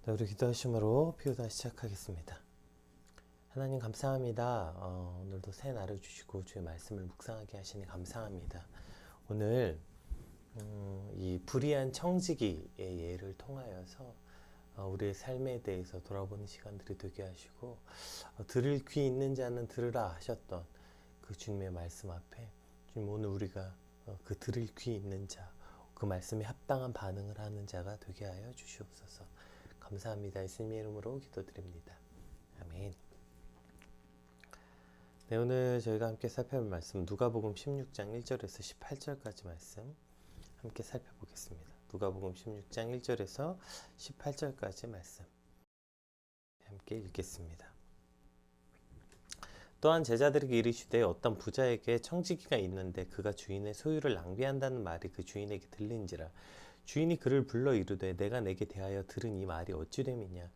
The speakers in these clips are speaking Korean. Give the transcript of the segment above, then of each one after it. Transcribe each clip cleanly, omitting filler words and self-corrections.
네, 우리 기도하심으로 피우다 시작하겠습니다. 하나님 감사합니다. 오늘도 새 날을 주시고 주의 말씀을 묵상하게 하시니 감사합니다. 오늘 이 불의한 청지기의 예를 통하여서 우리의 삶에 대해서 돌아보는 시간들이 되게 하시고 들을 귀 있는 자는 들으라 하셨던 그 주님의 말씀 앞에 주님 오늘 우리가 그 들을 귀 있는 자, 그 말씀에 합당한 반응을 하는 자가 되게 하여 주시옵소서. 감사합니다. 예수님의 이름으로 기도드립니다. 아멘. 네, 오늘 저희가 함께 살펴볼 말씀 누가복음 16장 1절에서 18절까지 말씀 함께 살펴보겠습니다. 누가복음 16장 1절에서 18절까지 말씀 함께 읽겠습니다. 또한 제자들에게 이르시되 어떤 부자에게 청지기가 있는데 그가 주인의 소유를 낭비한다는 말이 그 주인에게 들린지라. 주인이 그를 불러 이르되 내가 내게 대하여 들은 이 말이 어찌 됨이냐.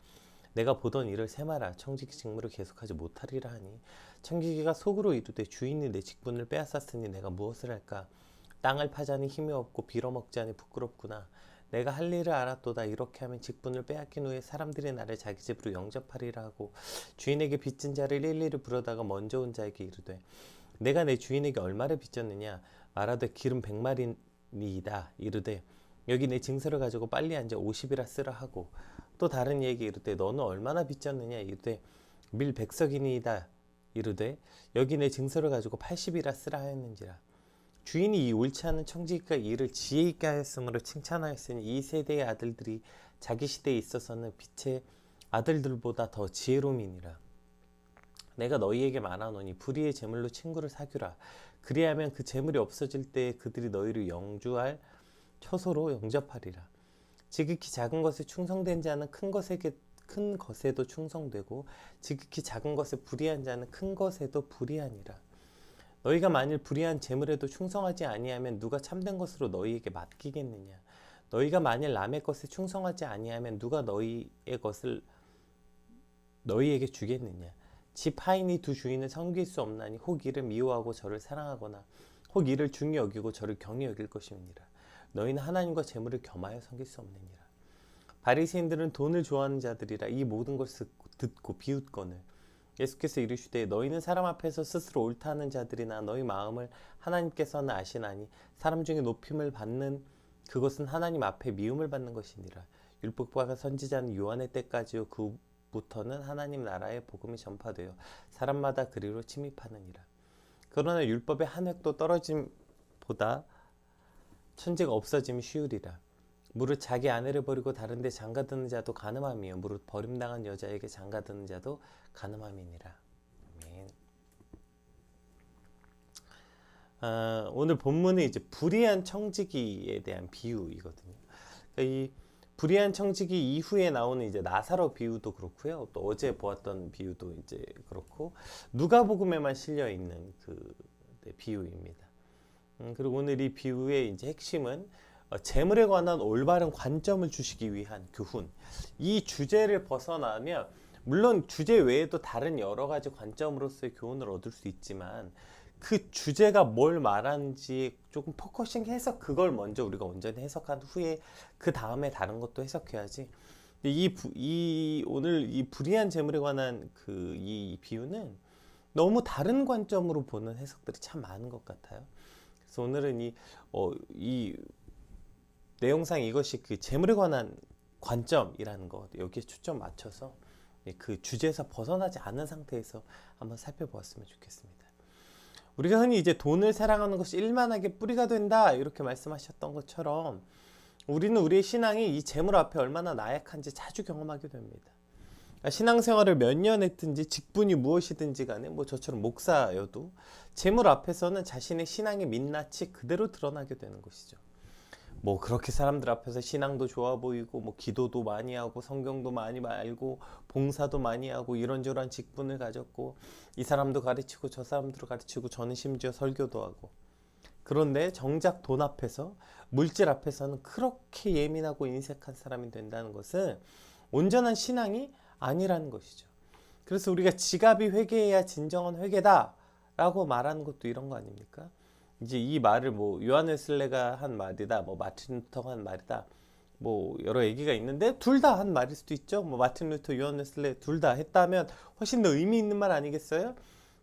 내가 보던 일을 세마라. 청지기 직무를 계속하지 못하리라 하니 청지기가 속으로 이르되 주인이 내 직분을 빼앗았으니 내가 무엇을 할까. 땅을 파자니 힘이 없고 빌어먹자니 부끄럽구나. 내가 할 일을 알았도다. 이렇게 하면 직분을 빼앗긴 후에 사람들이 나를 자기 집으로 영접하리라 하고 주인에게 빚진 자를 일일이 부르다가 먼저 온 자에게 이르되 내가 내 주인에게 얼마를 빚졌느냐. 말하되 기름 100마리니이다. 이르되 여기 내 증서를 가지고 빨리 앉아 50이라 쓰라 하고 또 다른 이에게 이르되 너는 얼마나 빚졌느냐. 이르되 밀 100석이니이다. 이르되 여기 내 증서를 가지고 80이라 쓰라 하였는지라. 주인이 이 옳지 않은 청지기가 이를 지혜 있게 하였으므로 칭찬하였으니 이 세대의 아들들이 자기 시대에 있어서는 빛의 아들들보다 더 지혜로움이니라. 내가 너희에게 말하노니 불의의 재물로 친구를 사귀라. 그리하면 그 재물이 없어질 때에 그들이 너희를 영주할 처소로 영접하리라. 지극히 작은 것에 충성된 자는 큰 것에도 충성되고 지극히 작은 것에 불의한 자는 큰 것에도 불의하니라. 너희가 만일 불의한 재물에도 충성하지 아니하면 누가 참된 것으로 너희에게 맡기겠느냐. 너희가 만일 남의 것에 충성하지 아니하면 누가 너희의 것을 너희에게 주겠느냐. 집 하인이 두 주인을 섬길 수 없나니 혹 이를 미워하고 저를 사랑하거나 혹 이를 중히 여기고 저를 경히 여길 것임이니라. 너희는 하나님과 재물을 겸하여 섬길 수 없느니라. 바리새인들은 돈을 좋아하는 자들이라 이 모든 것을 듣고 비웃거늘 예수께서 이르시되 너희는 사람 앞에서 스스로 옳다 하는 자들이나 너희 마음을 하나님께서는 아시나니 사람 중에 높임을 받는 그것은 하나님 앞에 미움을 받는 것이니라. 율법과 선지자는 요한의 때까지요 그부터는 하나님 나라의 복음이 전파되어 사람마다 그리로 침입하느니라. 그러나 율법의 한 획도 떨어짐보다 천지가 없어짐이 쉬우리라. 무릇 자기 아내를 버리고 다른 데 장가드는 자도 간음함이요 무릇 버림당한 여자에게 장가드는 자도 간음함이니라. 아멘. 오늘 본문은 이제 불의한 청지기에 대한 비유이거든요. 그러니까 이 불의한 청지기 이후에 나오는 이제 나사로 비유도 그렇고요. 또 어제 보았던 비유도 이제 그렇고 누가복음에만 실려 있는 그 비유입니다. 그리고 오늘 이 비유의 이제 핵심은 재물에 관한 올바른 관점을 주시기 위한 교훈. 이 주제를 벗어나면 물론 주제 외에도 다른 여러 가지 관점으로서의 교훈을 얻을 수 있지만 그 주제가 뭘 말하는지 조금 포커싱해서 그걸 먼저 우리가 온전히 해석한 후에 그 다음에 다른 것도 해석해야지. 오늘 이 불의한 재물에 관한 이 비유는 너무 다른 관점으로 보는 해석들이 참 많은 것 같아요. 그래서 오늘은 이 내용상 이것이 그 재물에 관한 관점이라는 것 여기에 초점 맞춰서 그 주제에서 벗어나지 않은 상태에서 한번 살펴보았으면 좋겠습니다. 우리가 흔히 이제 돈을 사랑하는 것이 일만하게 뿌리가 된다 이렇게 말씀하셨던 것처럼 우리는 우리의 신앙이 이 재물 앞에 얼마나 나약한지 자주 경험하게 됩니다. 신앙생활을 몇 년 했든지 직분이 무엇이든지 간에 뭐 저처럼 목사여도 재물 앞에서는 자신의 신앙의 민낯이 그대로 드러나게 되는 것이죠. 뭐 그렇게 사람들 앞에서 신앙도 좋아 보이고 뭐 기도도 많이 하고 성경도 많이 알고 봉사도 많이 하고 이런저런 직분을 가졌고 이 사람도 가르치고 저 사람도 가르치고 저는 심지어 설교도 하고 그런데 정작 돈 앞에서 물질 앞에서는 그렇게 예민하고 인색한 사람이 된다는 것은 온전한 신앙이 아니라는 것이죠. 그래서 우리가 지갑이 회개해야 진정한 회개다 라고 말하는 것도 이런 거 아닙니까? 이제 이 말을 뭐 요한 웨슬레가 한 말이다, 뭐 마틴 루터가 한 말이다 뭐 여러 얘기가 있는데 둘 다 한 말일 수도 있죠. 뭐 마틴 루터, 요한 웨슬레 둘 다 했다면 훨씬 더 의미 있는 말 아니겠어요?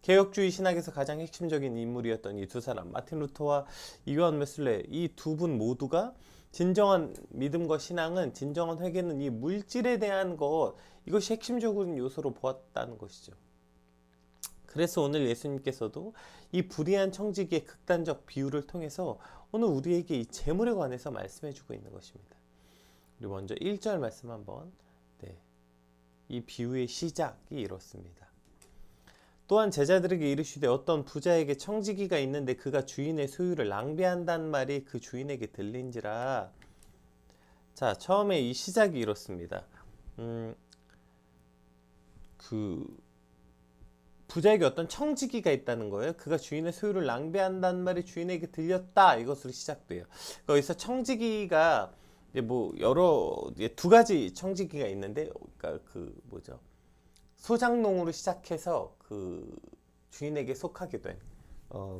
개혁주의 신학에서 가장 핵심적인 인물이었던 이 두 사람, 마틴 루터와 요한 웨슬레, 이 두 분 모두가 진정한 믿음과 신앙은, 진정한 회개는 이 물질에 대한 것, 이것이 핵심적인 요소로 보았다는 것이죠. 그래서 오늘 예수님께서도 이 불의한 청지기의 극단적 비유를 통해서 오늘 우리에게 이 재물에 관해서 말씀해 주고 있는 것입니다. 우리 먼저 1절 말씀 한번, 이 비유의 시작이 이렇습니다. 또한 제자들에게 이르시되 어떤 부자에게 청지기가 있는데 그가 주인의 소유를 낭비한다는 말이 그 주인에게 들린지라. 자, 처음에 이 시작이 이렇습니다. 그 부자에게 어떤 청지기가 있다는 거예요. 그가 주인의 소유를 낭비한다는 말이 주인에게 들렸다. 이것으로 시작돼요. 거기서 청지기가 이제 뭐 두 가지 청지기가 있는데, 그러니까 그 뭐죠? 소장농으로 시작해서 그 주인에게 속하게 된,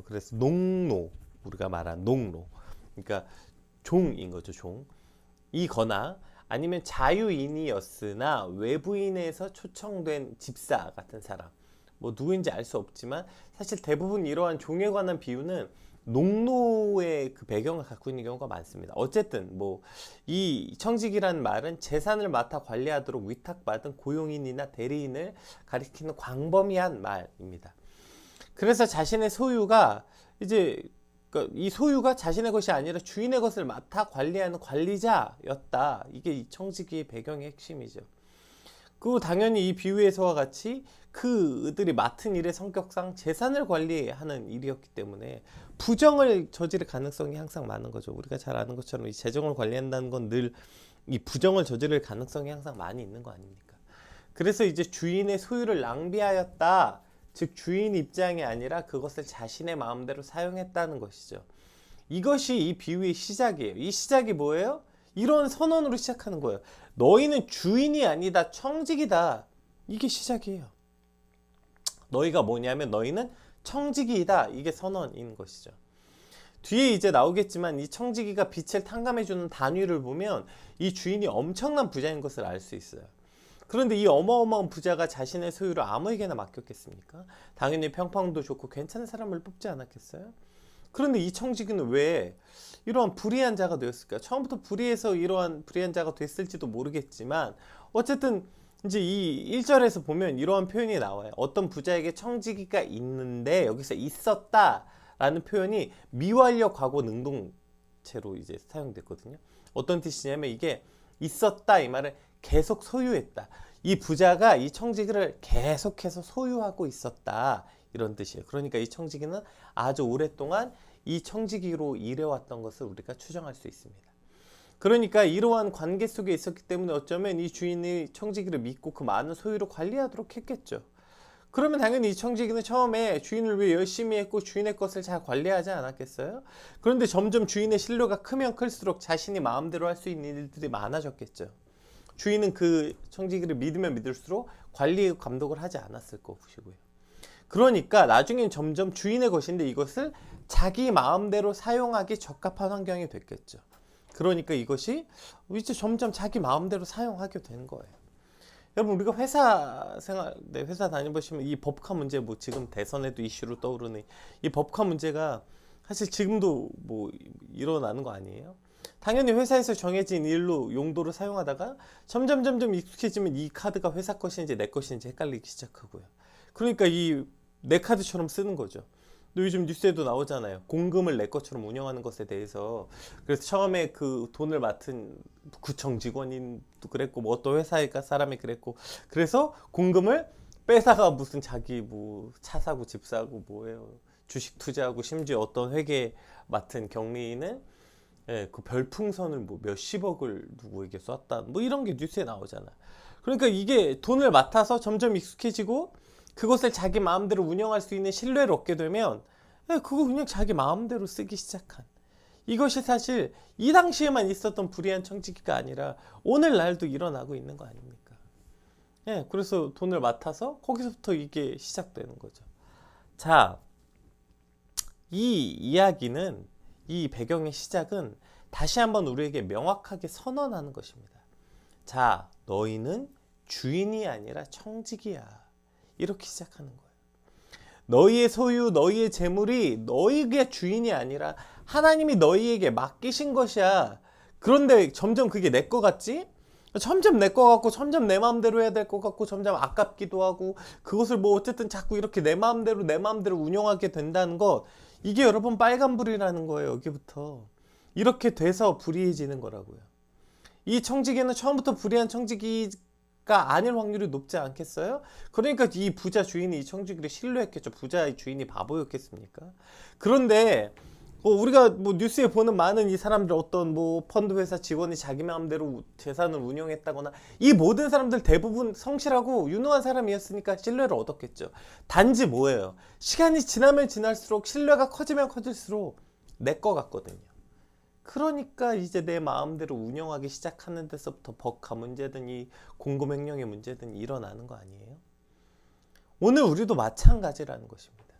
그래서 농노, 우리가 말한 농노, 그러니까 종인 거죠. 종이거나 아니면 자유인이었으나 외부인에서 초청된 집사 같은 사람, 뭐 누구인지 알 수 없지만 사실 대부분 이러한 종에 관한 비유는 농노의 그 배경을 갖고 있는 경우가 많습니다. 어쨌든 뭐 이 청직이라는 말은 재산을 맡아 관리하도록 위탁받은 고용인이나 대리인을 가리키는 광범위한 말입니다. 그래서 자신의 소유가 이제 이 소유가 자신의 것이 아니라 주인의 것을 맡아 관리하는 관리자였다. 이게 이 청지기의 배경의 핵심이죠. 그리고 당연히 이 비유에서와 같이 그들이 맡은 일의 성격상 재산을 관리하는 일이었기 때문에 부정을 저지를 가능성이 항상 많은 거죠. 우리가 잘 아는 것처럼 이 재정을 관리한다는 건 늘 이 부정을 저지를 가능성이 항상 많이 있는 거 아닙니까? 그래서 이제 주인의 소유를 낭비하였다. 즉 주인 입장이 아니라 그것을 자신의 마음대로 사용했다는 것이죠. 이것이 이 비유의 시작이에요. 이 시작이 뭐예요? 이런 선언으로 시작하는 거예요. 너희는 주인이 아니다, 청직이다. 이게 시작이에요. 너희가 뭐냐면 너희는 청지기이다. 이게 선언인 것이죠. 뒤에 이제 나오겠지만 이 청지기가 빛을 탕감해주는 단위를 보면 이 주인이 엄청난 부자인 것을 알 수 있어요. 그런데 이 어마어마한 부자가 자신의 소유를 아무에게나 맡겼겠습니까? 당연히 평판도 좋고 괜찮은 사람을 뽑지 않았겠어요? 그런데 이 청지기는 왜 이러한 불의한 자가 되었을까? 처음부터 불의해서 이러한 불의한 자가 됐을지도 모르겠지만 어쨌든 이제 이 1절에서 보면 이러한 표현이 나와요. 어떤 부자에게 청지기가 있는데, 여기서 있었다 라는 표현이 미완료 과거 능동체로 이제 사용됐거든요. 어떤 뜻이냐면 이게 있었다, 이 말은 계속 소유했다. 이 부자가 이 청지기를 계속해서 소유하고 있었다, 이런 뜻이에요. 그러니까 이 청지기는 아주 오랫동안 이 청지기로 일해왔던 것을 우리가 추정할 수 있습니다. 그러니까 이러한 관계 속에 있었기 때문에 어쩌면 이 주인이 청지기를 믿고 그 많은 소유를 관리하도록 했겠죠. 그러면 당연히 이 청지기는 처음에 주인을 위해 열심히 했고 주인의 것을 잘 관리하지 않았겠어요? 그런데 점점 주인의 신뢰가 크면 클수록 자신이 마음대로 할 수 있는 일들이 많아졌겠죠. 주인은 그 청지기를 믿으면 믿을수록 관리 감독을 하지 않았을 것이고요. 그러니까 나중엔 점점 주인의 것인데 이것을 자기 마음대로 사용하기 적합한 환경이 됐겠죠. 그러니까 이것이 이제 점점 자기 마음대로 사용하게 된 거예요. 여러분, 우리가 회사 생활, 회사 다녀보시면 이 법카 문제, 뭐 지금 대선에도 이슈로 떠오르는 이 법카 문제가 사실 지금도 뭐 일어나는 거 아니에요? 당연히 회사에서 정해진 일로 용도를 사용하다가 점점 익숙해지면 이 카드가 회사 것인지 내 것인지 헷갈리기 시작하고요. 그러니까 이 내 카드처럼 쓰는 거죠. 또 요즘 뉴스에도 나오잖아요. 공금을 내 것처럼 운영하는 것에 대해서. 그래서 처음에 그 돈을 맡은 구청 직원인도 그랬고, 뭐 어떤 회사의 사람이 그랬고, 그래서 공금을 뺏다가 무슨 자기 뭐 차 사고 집 사고 뭐예요, 주식 투자하고, 심지어 어떤 회계 맡은 경리인은 그 별풍선을 뭐 몇십억을 누구에게 쐈다, 뭐 이런 게 뉴스에 나오잖아. 그러니까 이게 돈을 맡아서 점점 익숙해지고 그것을 자기 마음대로 운영할 수 있는 신뢰를 얻게 되면 그거 그냥 자기 마음대로 쓰기 시작한, 이것이 사실 이 당시에만 있었던 불의한 청지기가 아니라 오늘날도 일어나고 있는 거 아닙니까? 그래서 돈을 맡아서 거기서부터 이게 시작되는 거죠. 자, 이 이야기는, 이 배경의 시작은 다시 한번 우리에게 명확하게 선언하는 것입니다. 자, 너희는 주인이 아니라 청지기야. 이렇게 시작하는 거예요. 너희의 소유, 너희의 재물이 너희가 주인이 아니라 하나님이 너희에게 맡기신 것이야. 그런데 점점 그게 내 거 같지? 점점 내 거 같고 점점 내 마음대로 해야 될 것 같고 점점 아깝기도 하고 그것을 뭐 어쨌든 자꾸 이렇게 내 마음대로 운영하게 된다는 것, 이게 여러분 빨간불이라는 거예요. 여기부터 이렇게 돼서 불이해지는 거라고요. 이 청지기는 처음부터 불의한 청지기가 아닐 확률이 높지 않겠어요? 그러니까 이 부자 주인이 이 청지기를 신뢰했겠죠. 부자의 주인이 바보였겠습니까? 그런데 우리가 뭐 뉴스에 보는 많은 이 사람들, 어떤 뭐 펀드 회사 직원이 자기 마음대로 재산을 운용했다거나, 이 모든 사람들 대부분 성실하고 유능한 사람이었으니까 신뢰를 얻었겠죠. 단지 뭐예요? 시간이 지나면 지날수록 신뢰가 커지면 커질수록 내 거 같거든요. 그러니까 이제 내 마음대로 운영하기 시작하는 데서부터 버카 문제든 이 공금횡령의 문제든 일어나는 거 아니에요? 오늘 우리도 마찬가지라는 것입니다.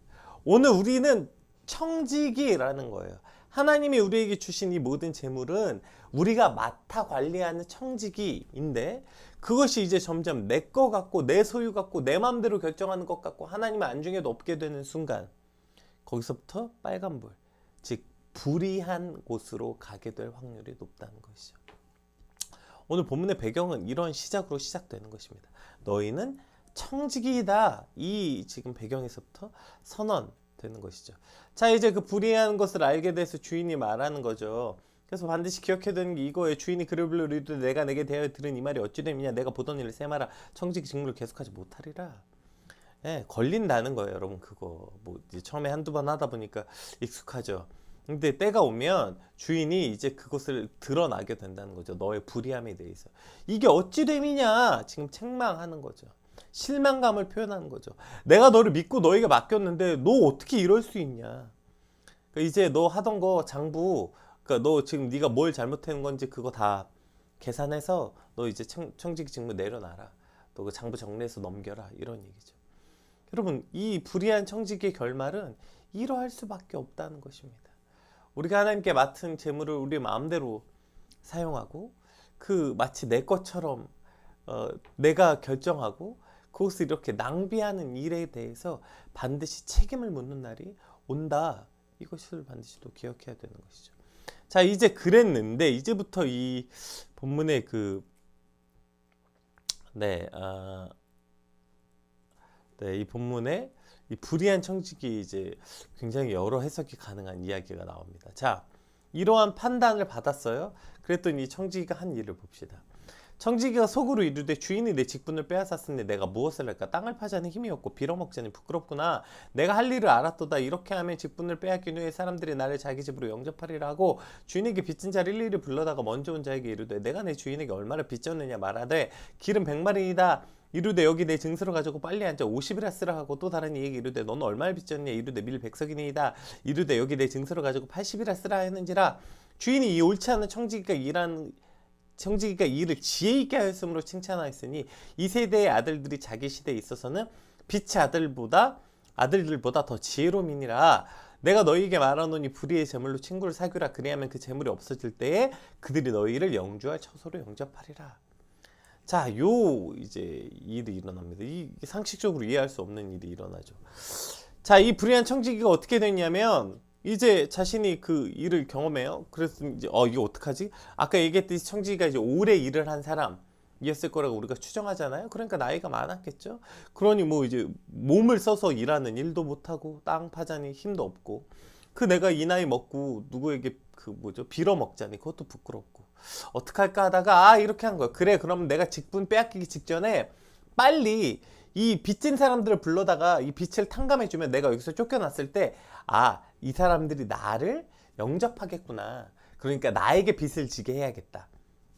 오늘 우리는 청지기라는 거예요. 하나님이 우리에게 주신 이 모든 재물은 우리가 맡아 관리하는 청지기인데, 그것이 이제 점점 내 거 같고 내 소유 같고 내 마음대로 결정하는 것 같고 하나님의 안중에도 없게 되는 순간, 거기서부터 빨간불, 즉 불의한 곳으로 가게 될 확률이 높다는 것이죠. 오늘 본문의 배경은 이런 시작으로 시작되는 것입니다. 너희는 청지기이다. 이 지금 배경에서부터 선언되는 것이죠. 자, 이제 그 불의한 것을 알게 돼서 주인이 말하는 거죠. 그래서 반드시 기억해야 되는 게 이거예요. 주인이 그를 불러 이르되 내가 내게 대하여 들은 이 말이 어찌 됨이냐. 내가 보던 일을 세마라. 청지기 직무를 계속하지 못하리라. 예, 걸린다는 거예요, 여러분. 그거 뭐 이제 처음에 한두 번 하다 보니까 익숙하죠. 근데 때가 오면 주인이 이제 그것을 드러나게 된다는 거죠. 너의 불의함에 대해서. 이게 어찌 됨이냐. 지금 책망하는 거죠. 실망감을 표현하는 거죠. 내가 너를 믿고 너에게 맡겼는데 너 어떻게 이럴 수 있냐. 그러니까 이제 너 하던 거 장부, 그러니까 너 지금 네가 뭘 잘못한 건지 그거 다 계산해서 너 이제 청지기 직무 내려놔라. 너 그 장부 정리해서 넘겨라. 이런 얘기죠. 여러분, 이 불의한 청지기의 결말은 이러할 수밖에 없다는 것입니다. 우리가 하나님께 맡은 재물을 우리 마음대로 사용하고 그 마치 내 것처럼 내가 결정하고 그것을 이렇게 낭비하는 일에 대해서 반드시 책임을 묻는 날이 온다. 이것을 반드시 또 기억해야 되는 것이죠. 자, 이제 그랬는데 이제부터 이 본문의 이 본문에 이 불의한 청지기 이제 굉장히 여러 해석이 가능한 이야기가 나옵니다. 자, 이러한 판단을 받았어요. 그랬더니 이 청지기가 한 일을 봅시다. 청지기가 속으로 이르되 주인이 내 직분을 빼앗았으니 내가 무엇을 할까? 땅을 파자니 힘이 없고 빌어먹자니 부끄럽구나. 내가 할 일을 알았도다. 이렇게 하면 직분을 빼앗긴 후에 사람들이 나를 자기 집으로 영접하리라 하고 주인에게 빚진 자를 일일이 불러다가 먼저 온 자에게 이르되 내가 내 주인에게 얼마나 빚졌느냐 말하되 기름 100마리이다. 이르되 여기 내 증서를 가지고 빨리 앉아 50이라 쓰라 하고 또 다른 이에게 이르되 너는 얼마를 빚졌냐. 이르되 밀 100석이니이다. 이르되 여기 내 증서를 가지고 80이라 쓰라 했는지라. 주인이 이 옳지 않은 청지기가 일을 지혜 있게 하였으므로 칭찬하였으니 이 세대의 아들들이 자기 시대에 있어서는 빛의 아들들보다 더 지혜로움이니라. 내가 너희에게 말하노니 불의의 재물로 친구를 사귀라. 그리하면 그 재물이 없어질 때에 그들이 너희를 영주할 처소로 영접하리라. 자, 이제 일이 일어납니다. 이 상식적으로 이해할 수 없는 일이 일어나죠. 자, 이 불의한 청지기가 어떻게 됐냐면 이제 자신이 그 일을 경험해요. 그래서 이제 이거 어떡하지? 아까 얘기했듯이 청지기가 이제 오래 일을 한 사람이었을 거라고 우리가 추정하잖아요. 그러니까 나이가 많았겠죠. 그러니 뭐 이제 몸을 써서 일하는 일도 못하고 땅 파자니 힘도 없고 내가 이 나이 먹고 누구에게 빌어 먹자니 그것도 부끄럽고 어떡할까 하다가 이렇게 한 거야. 그래, 그럼 내가 직분 빼앗기기 직전에 빨리 이 빚진 사람들을 불러다가 이 빚을 탕감해주면 내가 여기서 쫓겨났을 때 이 사람들이 나를 영접하겠구나. 그러니까 나에게 빚을 지게 해야겠다.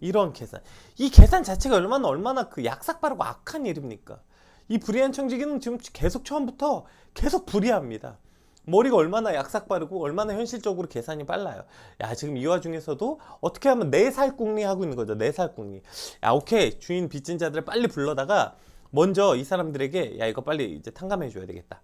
이런 계산. 이 계산 자체가 얼마나 그 약삭빠르고 악한 일입니까? 이 불의한 청지기는 지금 계속 처음부터 계속 불의합니다. 머리가 얼마나 약삭빠르고 얼마나 현실적으로 계산이 빨라요. 야, 지금 이 와중에서도 어떻게 하면 내 살궁리 하고 있는 거죠. 내 살궁리. 야, 오케이. 주인 빚진 자들을 빨리 불러다가 먼저 이 사람들에게 야, 이거 빨리 이제 탕감해 줘야 되겠다.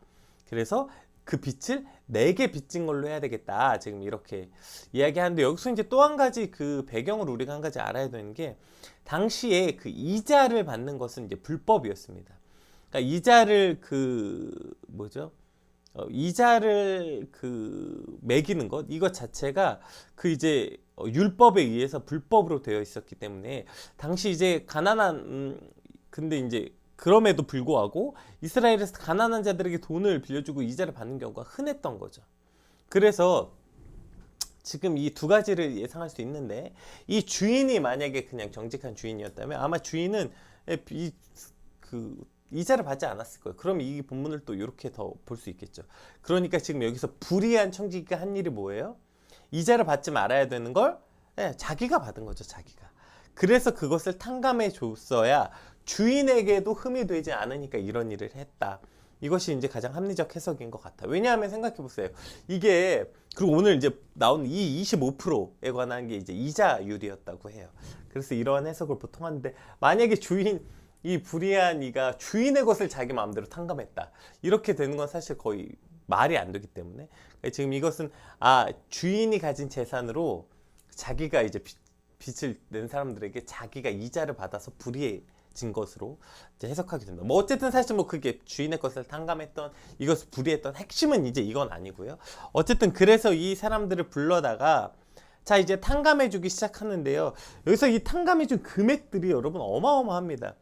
그래서 그 빚을 내게 빚진 걸로 해야 되겠다. 지금 이렇게 이야기하는데, 여기서 이제 또 한 가지 그 배경을 우리가 한 가지 알아야 되는 게, 당시에 그 이자를 받는 것은 이제 불법이었습니다. 그러니까 이자를 이자를 매기는 것, 이것 자체가 이제 율법에 의해서 불법으로 되어 있었기 때문에, 당시 이제 가난한 근데 이제 그럼에도 불구하고 이스라엘에서 가난한 자들에게 돈을 빌려주고 이자를 받는 경우가 흔했던 거죠. 그래서 지금 이 두 가지를 예상할 수 있는데, 이 주인이 만약에 그냥 정직한 주인이었다면 아마 주인은 이자를 받지 않았을 거예요. 그럼 이 본문을 또 이렇게 더 볼 수 있겠죠. 그러니까 지금 여기서 불의한 청지기가 한 일이 뭐예요? 이자를 받지 말아야 되는 걸 자기가 받은 거죠. 자기가. 그래서 그것을 탕감해 줬어야 주인에게도 흠이 되지 않으니까 이런 일을 했다. 이것이 이제 가장 합리적 해석인 것 같아요. 왜냐하면 생각해 보세요. 이게, 그리고 오늘 이제 나온 이 25%에 관한 게 이제 이자율이었다고 해요. 그래서 이러한 해석을 보통 하는데, 만약에 이 불의한 이가 주인의 것을 자기 마음대로 탕감했다, 이렇게 되는 건 사실 거의 말이 안 되기 때문에, 지금 이것은 주인이 가진 재산으로 자기가 이제 빚을 낸 사람들에게 자기가 이자를 받아서 불이해진 것으로 이제 해석하게 된다. 뭐 어쨌든 사실 뭐 그게 주인의 것을 탕감했던, 이것을 불이했던, 핵심은 이제 이건 아니고요. 어쨌든 그래서 이 사람들을 불러다가 자, 이제 탕감해주기 시작하는데요. 여기서 이 탕감해준 금액들이 여러분 어마어마합니다.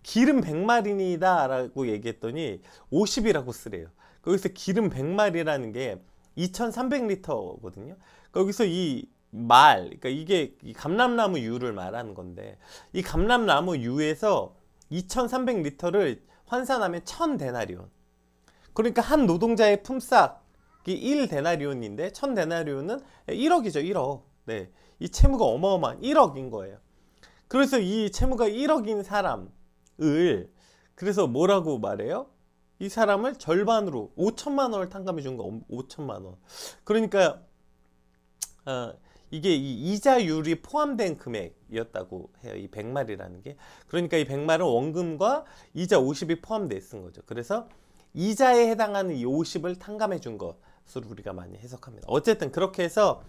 기름 100마리다 라고 얘기했더니 50이라고 쓰래요. 거기서 기름 100마리라는 게 2300리터거든요. 거기서 그러니까 이게 이 감람나무 유를 말하는 건데, 이 감람나무 유에서 2300리터를 환산하면 1000데나리온. 그러니까 한 노동자의 품삯이 1데나리온인데 1000데나리온은 1억이죠. 1억. 네. 이 채무가 어마어마한 1억인 거예요. 그래서 이 채무가 1억인 사람을, 그래서 뭐라고 말해요? 이 사람을 절반으로 5천만 원을 탕감해 준 거. 5천만 원. 그러니까 이게 이 이자율이 포함된 금액이었다고 해요. 이 100마리라는 게. 그러니까 이 100마리는 원금과 이자 50이 포함되어 쓴 거죠. 그래서 이자에 해당하는 이 50을 탕감해 준 것으로 우리가 많이 해석합니다. 어쨌든 그렇게 해서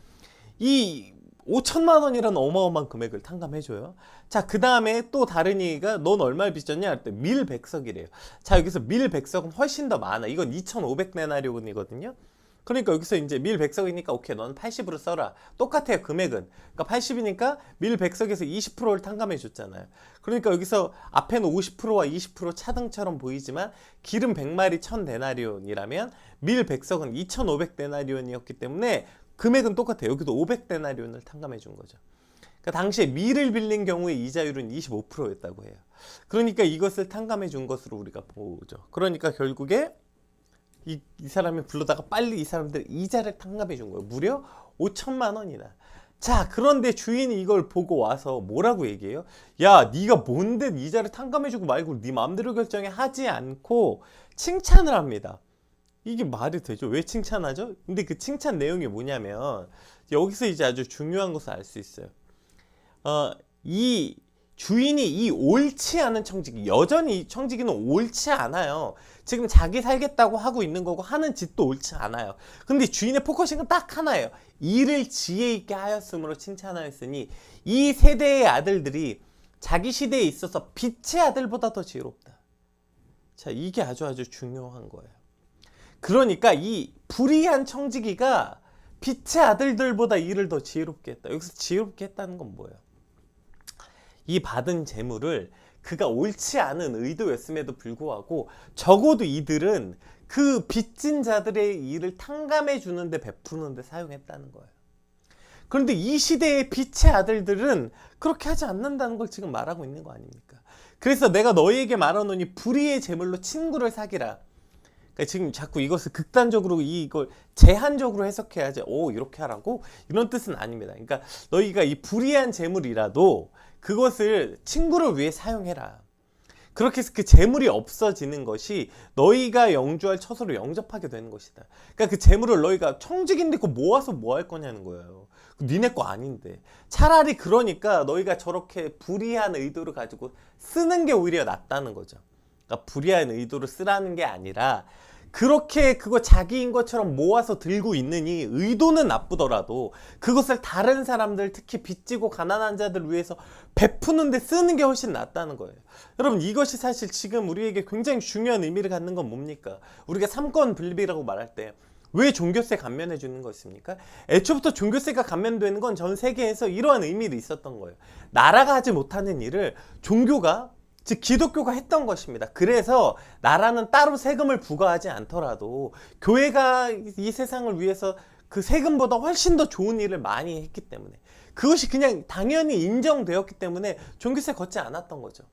이 5천만 원이라는 어마어마한 금액을 탕감해줘요. 자, 그 다음에 또 다른 얘기가, 넌 얼마를 빚졌냐 할 때 밀백석이래요. 자, 여기서 밀백석은 훨씬 더 많아. 이건 2,500데나리온이거든요. 그러니까 여기서 이제 밀백석이니까 오케이, 넌 80으로 써라. 똑같아요, 금액은. 그러니까 80이니까 밀백석에서 20%를 탕감해 줬잖아요. 그러니까 여기서 앞에는 50%와 20% 차등처럼 보이지만, 기름 100마리 1000데나리온이라면 밀백석은 2,500데나리온이었기 때문에 금액은 똑같아요. 여기도 500데나리온을 탕감해 준 거죠. 그러니까 당시에 밀을 빌린 경우의 이자율은 25%였다고 해요. 그러니까 이것을 탕감해 준 것으로 우리가 보죠. 그러니까 결국에 이 사람이 불러다가 빨리 이 사람들 이자를 탕감해 준 거예요. 무려 5천만 원이나. 자, 그런데 주인이 이걸 보고 와서 뭐라고 얘기해요? 야, 네가 뭔데 이자를 탕감해 주고 말고 네 마음대로 결정해, 하지 않고 칭찬을 합니다. 이게 말이 되죠? 왜 칭찬하죠? 근데 그 칭찬 내용이 뭐냐면, 여기서 이제 아주 중요한 것을 알 수 있어요. 이 주인이 이 옳지 않은 청지기, 여전히 청지기는 옳지 않아요. 지금 자기 살겠다고 하고 있는 거고 하는 짓도 옳지 않아요. 근데 주인의 포커싱은 딱 하나예요. 일을 지혜 있게 하였으므로 칭찬하였으니 이 세대의 아들들이 자기 시대에 있어서 빛의 아들보다 더 지혜롭다. 자, 이게 아주 중요한 거예요. 그러니까 이 불의한 청지기가 빛의 아들들보다 일을 더 지혜롭게 했다. 여기서 지혜롭게 했다는 건 뭐예요? 이 받은 재물을 그가 옳지 않은 의도였음에도 불구하고 적어도 이들은 그 빚진 자들의 일을 탕감해 주는데, 베푸는데 사용했다는 거예요. 그런데 이 시대의 빛의 아들들은 그렇게 하지 않는다는 걸 지금 말하고 있는 거 아닙니까? 그래서 내가 너희에게 말하노니 불의의 재물로 친구를 사귀라. 그러니까 지금 자꾸 이것을 극단적으로 이걸 제한적으로 해석해야지, 이렇게 하라고, 이런 뜻은 아닙니다. 그러니까 너희가 이 불의한 재물이라도 그것을 친구를 위해 사용해라. 그렇게 해서 그 재물이 없어지는 것이 너희가 영주할 처소로 영접하게 되는 것이다. 그러니까 그 재물을 너희가 청직인데 그거 모아서 뭐 할 거냐는 거예요. 니네 거 아닌데. 차라리 그러니까 너희가 저렇게 불의한 의도를 가지고 쓰는 게 오히려 낫다는 거죠. 그러니까 불의한 의도로 쓰라는 게 아니라 그렇게 그거 자기인 것처럼 모아서 들고 있느니 의도는 나쁘더라도 그것을 다른 사람들, 특히 빚지고 가난한 자들 위해서 베푸는데 쓰는 게 훨씬 낫다는 거예요. 여러분, 이것이 사실 지금 우리에게 굉장히 중요한 의미를 갖는 건 뭡니까? 우리가 삼권 분립이라고 말할 때 왜 종교세 감면해 주는 것입니까? 애초부터 종교세가 감면되는 건 전 세계에서 이러한 의미도 있었던 거예요. 나라가 하지 못하는 일을 종교가, 즉 기독교가 했던 것입니다. 그래서 나라는 따로 세금을 부과하지 않더라도 교회가 이 세상을 위해서 그 세금보다 훨씬 더 좋은 일을 많이 했기 때문에, 그것이 그냥 당연히 인정되었기 때문에 종교세 걷지 않았던 거죠.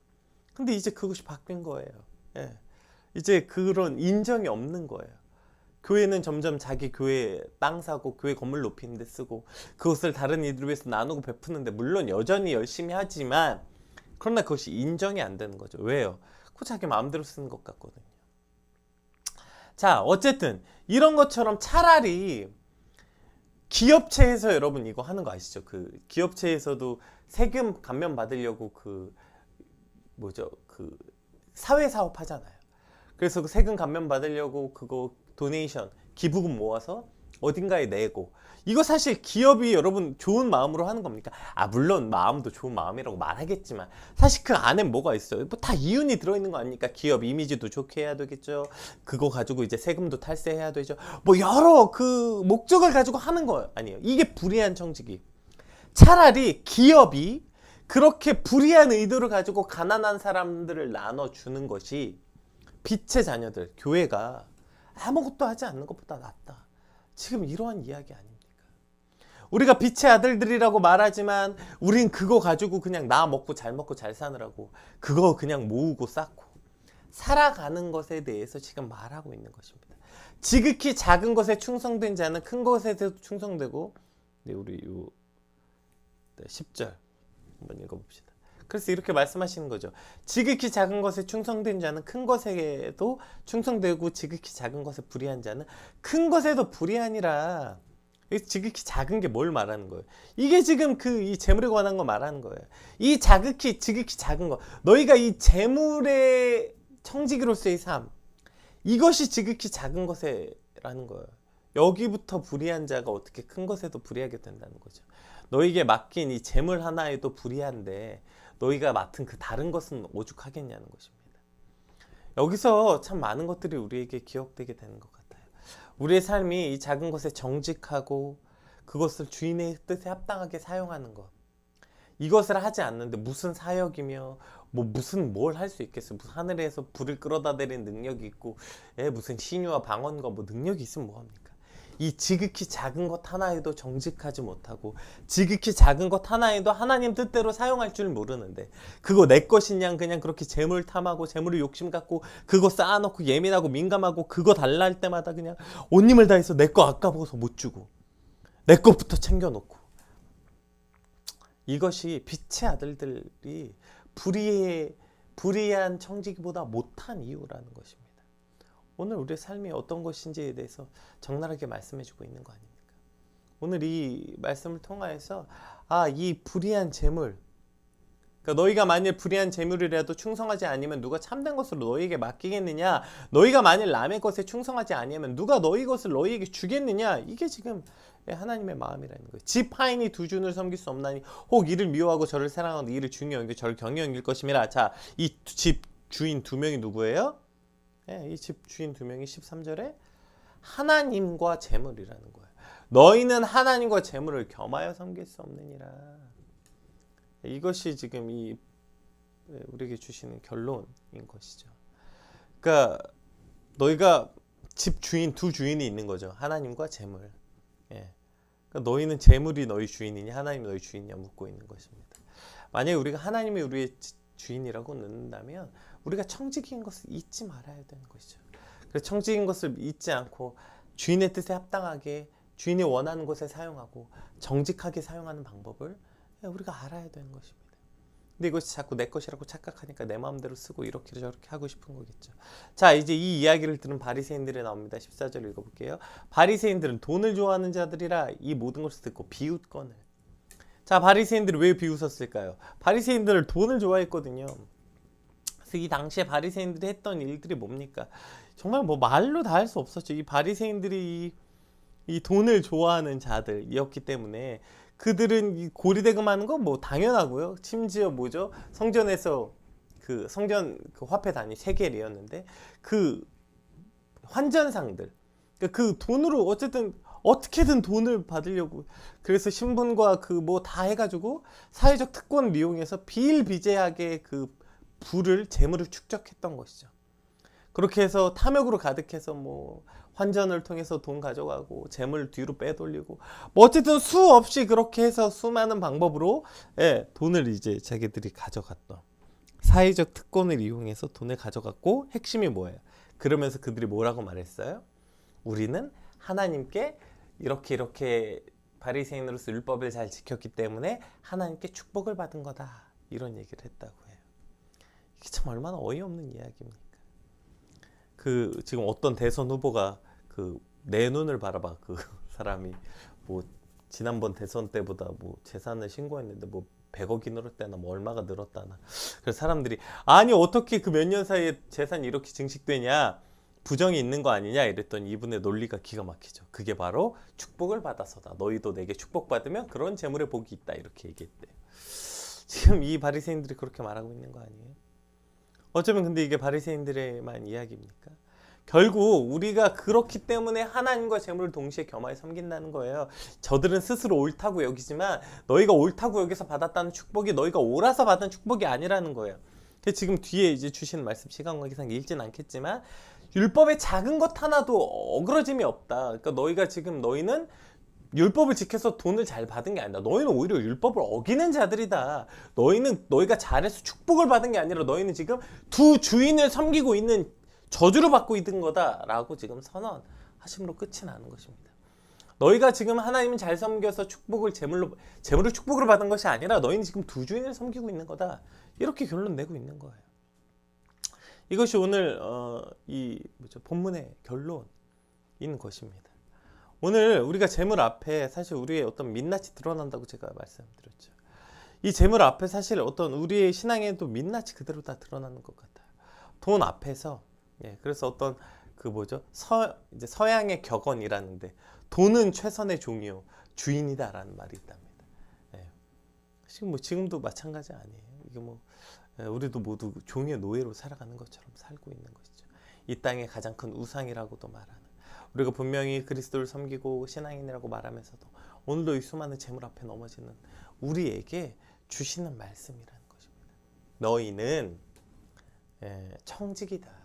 근데 이제 그것이 바뀐 거예요. 예. 이제 그런 인정이 없는 거예요. 교회는 점점 자기 교회 땅 사고 교회 건물 높이는 데 쓰고 그것을 다른 이들을 위해서 나누고 베푸는데, 물론 여전히 열심히 하지만 그러나 그것이 인정이 안 되는 거죠. 왜요? 그거 자기 마음대로 쓰는 것 같거든요. 자, 어쨌든 이런 것처럼 차라리 기업체에서, 여러분 이거 하는 거 아시죠? 그 기업체에서도 세금 감면 받으려고 그 사회 사업 하잖아요. 그래서 그 세금 감면 받으려고 그거 도네이션, 기부금 모아서 어딘가에 내고, 이거 사실 기업이 여러분 좋은 마음으로 하는 겁니까? 물론 마음도 좋은 마음이라고 말하겠지만 사실 그 안에 뭐가 있어요? 뭐 다 이윤이 들어있는 거 아닙니까? 기업 이미지도 좋게 해야 되겠죠. 그거 가지고 이제 세금도 탈세해야 되죠. 뭐 여러 그 목적을 가지고 하는 거 아니에요. 이게 불이한 청지기. 차라리 기업이 그렇게 불이한 의도를 가지고 가난한 사람들을 나눠주는 것이 빛의 자녀들, 교회가 아무것도 하지 않는 것보다 낫다. 지금 이러한 이야기 아닙니까? 우리가 빛의 아들들이라고 말하지만 우린 그거 가지고 그냥 나 먹고 잘 사느라고 그거 그냥 모으고 쌓고 살아가는 것에 대해서 지금 말하고 있는 것입니다. 지극히 작은 것에 충성된 자는 큰 것에도 충성되고. 네, 우리 요 10절 한번 읽어봅시다. 그래서 이렇게 말씀하시는 거죠. 지극히 작은 것에 충성된 자는 큰 것에도 충성되고 지극히 작은 것에 불의한 자는 큰 것에도 불의하니라. 지극히 작은 게 뭘 말하는 거예요? 이게 지금 이 재물에 관한 거 말하는 거예요. 이 지극히 작은 거, 너희가 이 재물의 청지기로서의 삶, 이것이 지극히 작은 것에라는 거예요. 여기부터 불의한 자가 어떻게 큰 것에도 불의하게 된다는 거죠. 너희에게 맡긴 이 재물 하나에도 불의한데 너희가 맡은 그 다른 것은 오죽하겠냐는 것입니다. 여기서 참 많은 것들이 우리에게 기억되게 되는 것 같아요. 우리의 삶이 이 작은 것에 정직하고 그것을 주인의 뜻에 합당하게 사용하는 것, 이것을 하지 않는데 무슨 사역이며 무슨 뭘 할 수 있겠어요? 무슨 하늘에서 불을 끌어다 내리는 능력이 있고 무슨 신유와 방언과 능력이 있으면 뭐합니까? 이 지극히 작은 것 하나에도 정직하지 못하고 지극히 작은 것 하나에도 하나님 뜻대로 사용할 줄 모르는데, 그거 내 것인 양 그냥 그렇게 재물 탐하고 재물을 욕심 갖고 그거 쌓아놓고 예민하고 민감하고 그거 달라 할 때마다 그냥 온 힘을 다해서 내 거 아까워서 못 주고 내 것부터 챙겨놓고, 이것이 빛의 아들들이 불의한 청지기보다 못한 이유라는 것입니다. 오늘 우리의 삶이 어떤 것인지에 대해서 적나라하게 말씀해주고 있는 거 아닙니까? 오늘 이 말씀을 통하여서 이 불의한 재물, 그러니까 너희가 만일 불의한 재물이라도 충성하지 아니면 누가 참된 것으로 너희에게 맡기겠느냐? 너희가 만일 남의 것에 충성하지 아니하면 누가 너희 것을 너희에게 주겠느냐? 이게 지금 하나님의 마음이라는 거예요. 집 하인이 두 주인을 섬길 수 없나니 혹 이를 미워하고 저를 사랑하고 이를 중히 여기고 저를 경히 여길 것임이라. 자, 이 집 주인 두 명이 누구예요? 이 집 주인 두 명이 13절에 하나님과 재물이라는 거예요. 너희는 하나님과 재물을 겸하여 섬길 수 없느니라. 이것이 지금 우리에게 주시는 결론인 것이죠. 그러니까 너희가 집 주인 두 주인이 있는 거죠. 하나님과 재물. 그러니까 너희는 재물이 너희 주인이니 하나님이 너희 주인이냐 묻고 있는 것입니다. 만약에 우리가 하나님이 우리의 주인이라고 넣는다면 우리가 청지기인 것을 잊지 말아야 되는 것이죠. 그래서 청지기인 것을 잊지 않고 주인의 뜻에 합당하게 주인이 원하는 곳에 사용하고 정직하게 사용하는 방법을 우리가 알아야 되는 것입니다. 근데 이것이 자꾸 내 것이라고 착각하니까 내 마음대로 쓰고 이렇게 저렇게 하고 싶은 거겠죠. 자, 이제 이 이야기를 들은 바리새인들이 나옵니다. 14절 읽어볼게요. 바리새인들은 돈을 좋아하는 자들이라 이 모든 것을 듣고 비웃거늘. 자, 바리새인들이 왜 비웃었을까요? 바리새인들은 돈을 좋아했거든요. 그래서 이 당시에 바리새인들이 했던 일들이 뭡니까? 정말 뭐 말로 다 할 수 없었죠. 이 바리새인들이 이 돈을 좋아하는 자들이었기 때문에 그들은 이 고리대금하는 건 뭐 당연하고요. 심지어 뭐죠? 성전에서 그 성전 그 화폐 단위 세겔이었는데 그 환전상들 그 돈으로 어쨌든 어떻게든 돈을 받으려고 그래서 신분과 그 뭐 다 해가지고 사회적 특권을 이용해서 비일비재하게 그 부를 재물을 축적했던 것이죠. 그렇게 해서 탐욕으로 가득해서 뭐 환전을 통해서 돈 가져가고 재물 뒤로 빼돌리고 뭐 어쨌든 수없이 그렇게 해서 수많은 방법으로 예, 돈을 이제 자기들이 가져갔던 사회적 특권을 이용해서 돈을 가져갔고 핵심이 뭐예요? 그러면서 그들이 뭐라고 말했어요? 우리는 하나님께 이렇게 바리새인으로서 율법을 잘 지켰기 때문에 하나님께 축복을 받은 거다. 이런 얘기를 했다고 해요. 이게 참 얼마나 어이없는 이야기입니까? 그 지금 어떤 대선 후보가 그 내 눈을 바라봐 그 사람이 뭐 지난번 대선 때보다 뭐 재산을 신고했는데 뭐 100억이 늘었다나 뭐 얼마가 늘었다나 그래서 사람들이 아니 어떻게 그 몇 년 사이에 재산이 이렇게 증식되냐 부정이 있는 거 아니냐 이랬더니 이분의 논리가 기가 막히죠. 그게 바로 축복을 받아서다. 너희도 내게 축복받으면 그런 재물의 복이 있다 이렇게 얘기했대요. 지금 이 바리새인들이 그렇게 말하고 있는 거 아니에요? 어쩌면 근데 이게 바리새인들의만 이야기입니까? 결국 우리가 그렇기 때문에 하나님과 재물을 동시에 겸하여 섬긴다는 거예요. 저들은 스스로 옳다고 여기지만 너희가 옳다고 여기서 받았다는 축복이 너희가 옳아서 받은 축복이 아니라는 거예요. 지금 뒤에 이제 주시는 말씀 시간 관계상 읽진 않겠지만 율법의 작은 것 하나도 어그러짐이 없다. 그러니까 너희가 지금 너희는 율법을 지켜서 돈을 잘 받은 게 아니다. 너희는 오히려 율법을 어기는 자들이다. 너희가 잘해서 축복을 받은 게 아니라 너희는 지금 두 주인을 섬기고 있는 저주를 받고 있는 거다라고 지금 선언하심으로 끝이 나는 것입니다. 너희가 지금 하나님을 잘 섬겨서 재물을 축복으로 받은 것이 아니라 너희는 지금 두 주인을 섬기고 있는 거다. 이렇게 결론 내고 있는 거예요. 이것이 오늘 이 본문의 결론인 것입니다. 오늘 우리가 재물 앞에 사실 우리의 어떤 민낯이 드러난다고 제가 말씀드렸죠. 이 재물 앞에 사실 어떤 우리의 신앙에도 민낯이 그대로 다 드러나는 것 같아요. 돈 앞에서 그래서 어떤 이제 서양의 격언이라는데 돈은 최선의 종이요 주인이다라는 말이 있답니다. 지금도 마찬가지 아니에요. 이게 우리도 모두 종의 노예로 살아가는 것처럼 살고 있는 것이죠. 이 땅의 가장 큰 우상이라고도 말하는 우리가 분명히 그리스도를 섬기고 신앙인이라고 말하면서도 오늘도 이 수많은 재물 앞에 넘어지는 우리에게 주시는 말씀이라는 것입니다. 너희는 청직이다.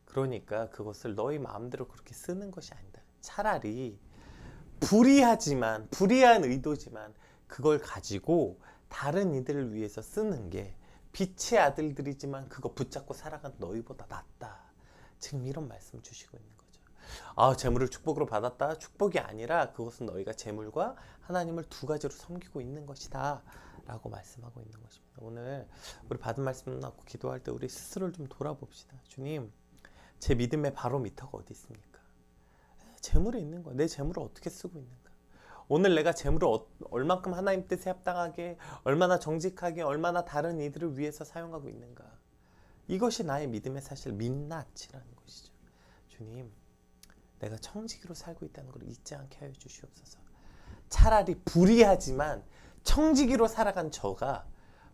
그러니까 그것을 너희 마음대로 그렇게 쓰는 것이 아니다. 차라리 불의한 의도지만 그걸 가지고 다른 이들을 위해서 쓰는 게 빛의 아들들이지만 그거 붙잡고 살아간 너희보다 낫다. 지금 이런 말씀 주시고 있는 거죠. 재물을 축복으로 받았다. 축복이 아니라 그것은 너희가 재물과 하나님을 두 가지로 섬기고 있는 것이다. 라고 말씀하고 있는 것입니다. 오늘 우리 받은 말씀 갖고 기도할 때 우리 스스로를 좀 돌아봅시다. 주님, 제 믿음의 바로미터가 어디 있습니까? 재물에 있는 거야. 내 재물을 어떻게 쓰고 있는가? 오늘 내가 재물을 얼만큼 하나님 뜻에 합당하게, 얼마나 정직하게, 얼마나 다른 이들을 위해서 사용하고 있는가? 이것이 나의 믿음의 사실 민낯이라는 것이죠. 주님, 내가 청지기로 살고 있다는 걸 잊지 않게 하여 주시옵소서. 차라리 불의하지만 청지기로 살아간 저가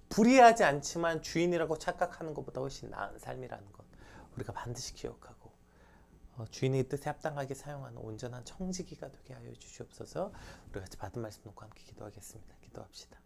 불의하지 않지만 주인이라고 착각하는 것보다 훨씬 나은 삶이라는 것 우리가 반드시 기억하고 주인의 뜻에 합당하게 사용하는 온전한 청지기가 되게 하여 주시옵소서. 우리 같이 받은 말씀 놓고 함께 기도하겠습니다. 기도합시다.